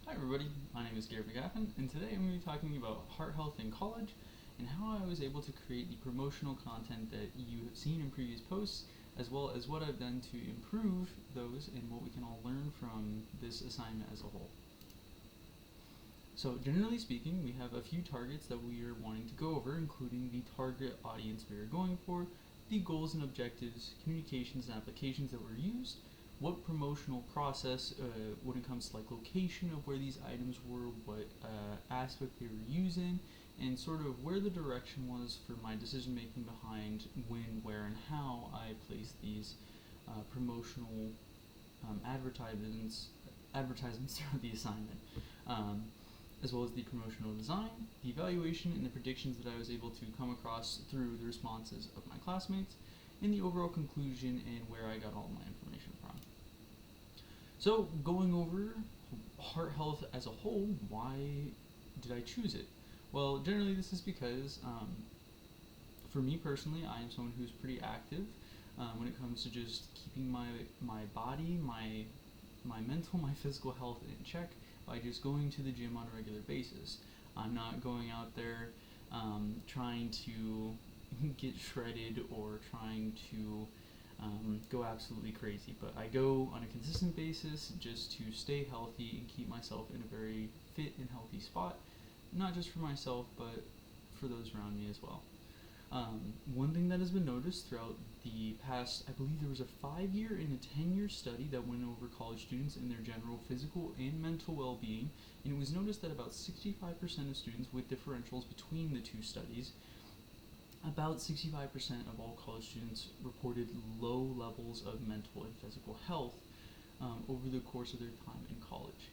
Hi everybody, my name is Garrett McGaffin, and today I'm going to be talking about heart health in college and how I was able to create the promotional content that you have seen in previous posts, as well as what I've done to improve those and what we can all learn from this assignment as a whole. So generally speaking, we have a few targets that we are wanting to go over, including the target audience we are going for, the goals and objectives, communications and applications that were used, what promotional process when it comes to like location of where these items were, what aspect they were using, and sort of where the direction was for my decision making behind when, where, and how I placed these promotional advertisements throughout the assignment. Um, as well as the promotional design, the evaluation, and the predictions that I was able to come across through the responses of my classmates, and the overall conclusion and where I got all my information from. So, going over heart health as a whole, why did I choose it? Well, generally, this is because for me personally, I am someone who's pretty active when it comes to just keeping my body, my mental, my physical health in check by just going to the gym on a regular basis. I'm not going out there trying to get shredded or trying to go absolutely crazy, but I go on a consistent basis just to stay healthy and keep myself in a very fit and healthy spot, not just for myself, but for those around me as well. One thing that has been noticed throughout the past, I believe there was a 5-year and a 10-year study that went over college students and their general physical and mental well-being, and it was noticed that about 65% of students with differentials between the two studies, about 65% of all college students reported low levels of mental and physical health over the course of their time in college.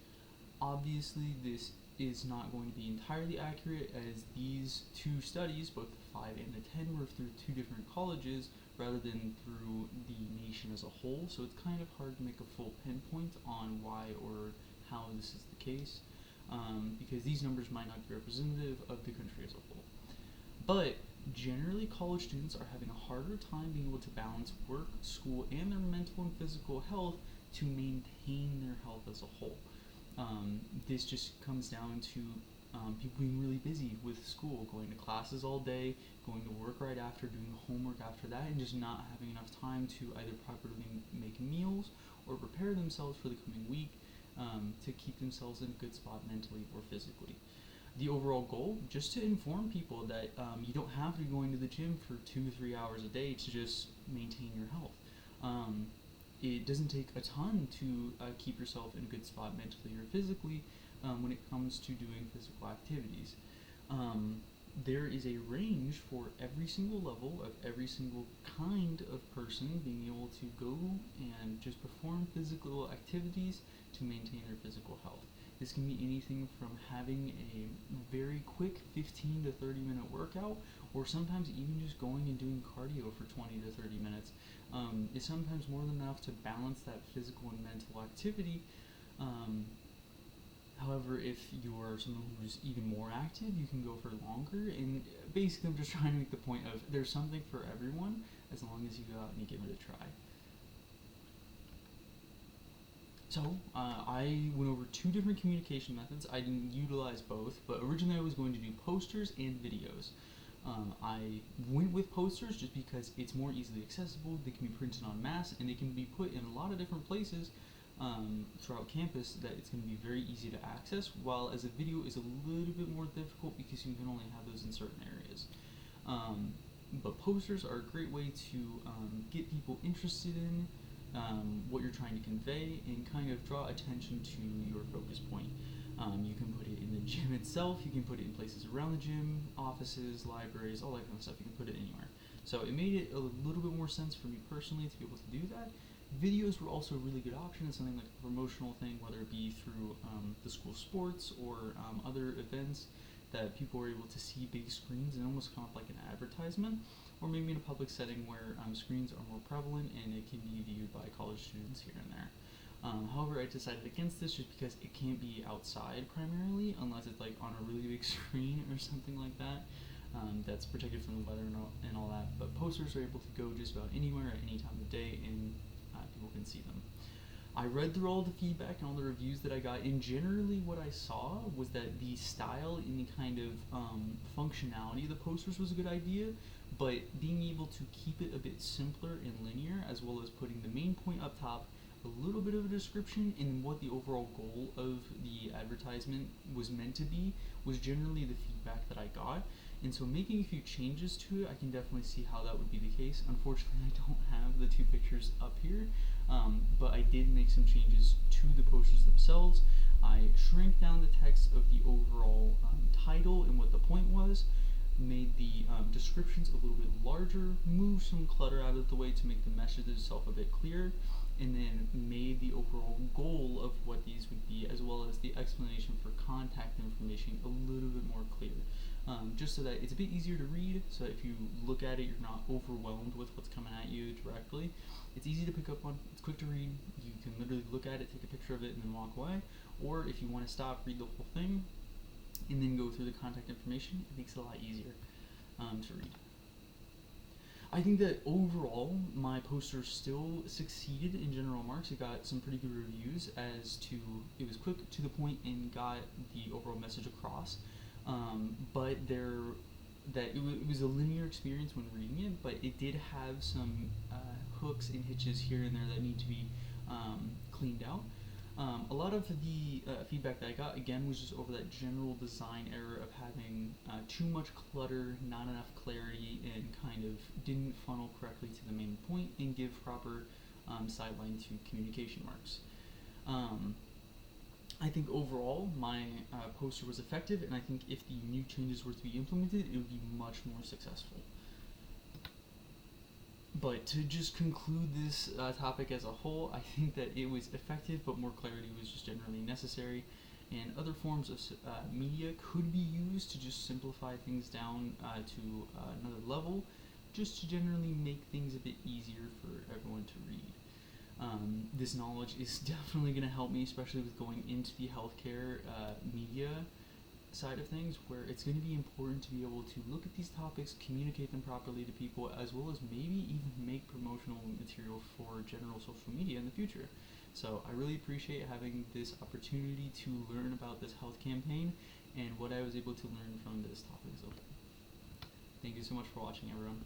Obviously, this is not going to be entirely accurate, as these two studies, both the 5 and the 10, were through two different colleges rather than through the nation as a whole, so it's kind of hard to make a full pinpoint on why or how this is the case, because these numbers might not be representative of the country as a whole. But generally, college students are having a harder time being able to balance work, school, and their mental and physical health to maintain their health as a whole. This just comes down to people being really busy with school, going to classes all day, going to work right after, doing homework after that, and just not having enough time to either properly make meals or prepare themselves for the coming week to keep themselves in a good spot mentally or physically. The overall goal, just to inform people that you don't have to be going to the gym for 2-3 hours a day to just maintain your health. It doesn't take a ton to keep yourself in a good spot mentally or physically when it comes to doing physical activities. There is a range for every single level of every single kind of person being able to go and just perform physical activities to maintain their physical health. This can be anything from having a very quick 15 to 30 minute workout, or sometimes even just going and doing cardio for 20 to 30 minutes is sometimes more than enough to balance that physical and mental activity. However, if you're someone who's even more active, you can go for longer. And basically, I'm just trying to make the point of there's something for everyone as long as you go out and you give it a try. So, I went over two different communication methods. I didn't utilize both, but originally I was going to do posters and videos. I went with posters just because it's more easily accessible, they can be printed en masse, and they can be put in a lot of different places throughout campus that it's going to be very easy to access, while as a video is a little bit more difficult because you can only have those in certain areas. But posters are a great way to get people interested in what you're trying to convey and kind of draw attention to your focus point. You can put it in the gym itself, you can put it in places around the gym, offices, libraries, all that kind of stuff. You can put it anywhere. So it made it a little bit more sense for me personally to be able to do that. Videos were also a really good option. It's something like a promotional thing, whether it be through the school sports or other events that people were able to see big screens and almost come up like an advertisement, or maybe in a public setting where screens are more prevalent and it can be viewed by college students here and there. However, I decided against this just because it can't be outside primarily unless it's like on a really big screen or something like that. That's protected from the weather and all that. But posters are able to go just about anywhere at any time of day, and people can see them. I read through all the feedback and all the reviews that I got, and generally what I saw was that the style and the kind of functionality of the posters was a good idea, but being able to keep it a bit simpler and linear, as well as putting the main point up top, a little bit of a description, and what the overall goal of the advertisement was meant to be, was generally the feedback that I got. And so making a few changes to it, I can definitely see how that would be the case. Unfortunately, I don't have the two pictures up here, but I did make some changes to the posters themselves. I shrank down the text of the overall title and what the point was, made the descriptions a little bit larger, moved some clutter out of the way to make the message itself a bit clearer, and then made the overall goal of what these would be, as well as the explanation for contact information, a little bit more clear. Just so that it's a bit easier to read, so if you look at it, you're not overwhelmed with what's coming at you directly. It's easy to pick up on, it's quick to read, you can literally look at it, take a picture of it, and then walk away. Or if you want to stop, read the whole thing, and then go through the contact information, it makes it a lot easier to read. I think that overall, my poster still succeeded in general marks. It got some pretty good reviews as to, it was quick, to the point, and got the overall message across. But it was a linear experience when reading it, but it did have some hooks and hitches here and there that need to be cleaned out. A lot of the feedback that I got, again, was just over that general design error of having too much clutter, not enough clarity, and kind of didn't funnel correctly to the main point and give proper sideline to communication marks. I think overall my poster was effective, and I think if the new changes were to be implemented, it would be much more successful. But to just conclude this topic as a whole, I think that it was effective, but more clarity was just generally necessary. And other forms of media could be used to just simplify things down to another level, just to generally make things a bit easier for everyone to read. This knowledge is definitely going to help me, especially with going into the healthcare media side of things, where it's going to be important to be able to look at these topics, communicate them properly to people, as well as maybe even make promotional material for general social media in the future. So I really appreciate having this opportunity to learn about this health campaign and what I was able to learn from this topic. So thank you so much for watching, everyone.